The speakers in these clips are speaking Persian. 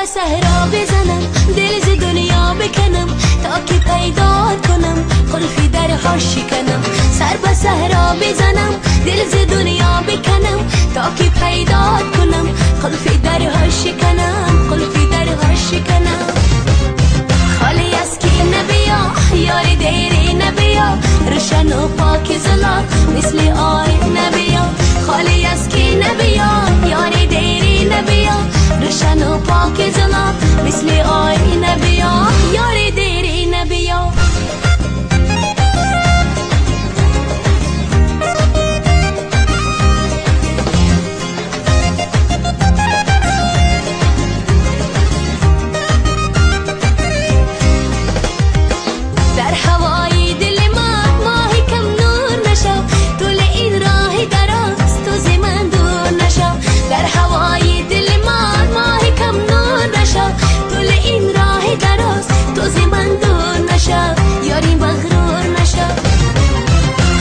صحرا بزنم دل ز دنیا بکنم تا که پیدا کنم قلفی درها شکنم سر به صحرا بزنم دل ز دنیا بکنم تا که پیدا کنم قلفی درها شکنم قلفی درها شکنم خالی از کی نبیا یار دیری نبیا روشن و پاک زلا مثل آی نبیا خالی از کی نبیا یار دیری نبیا روشن و پاک زلا مثل آی نبیا یار دیری نبیا در هوای دل من ماهی کم نور نشو طول این راه دراز تو ز من دور نشو در هوای دل من ماهی کم نور نشو طول این راه دراز تو ز من دور نشو یاری مغرور نشو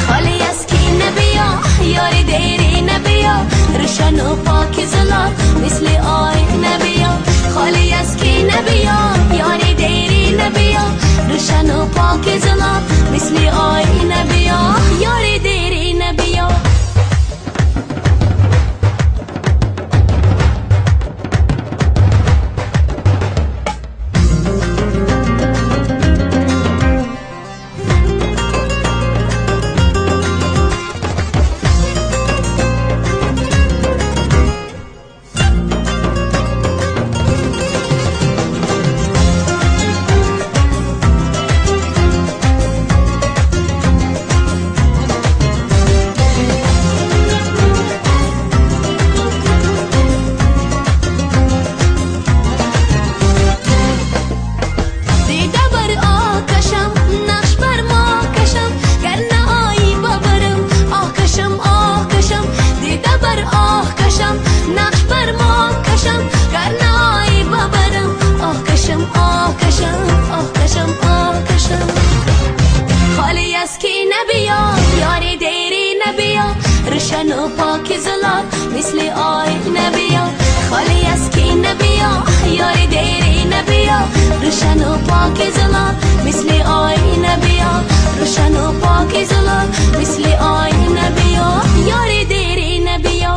خالی از کی نبیا یاری دیری نبیا روشن و پاک زلا مثل آی نبیا خالی از کی نبیا یاری دیری نبیا روشن و پاک زلا مثل آی نبیا یاری دیری نبیا روشن و پاک زلا مثل آی نبیا خالی از کی نبیا یار دیری نبیا روشن و پاک زلا مثل آی نبیا روشن و پاک زلا مثل آی نبیا یار دیری نبیا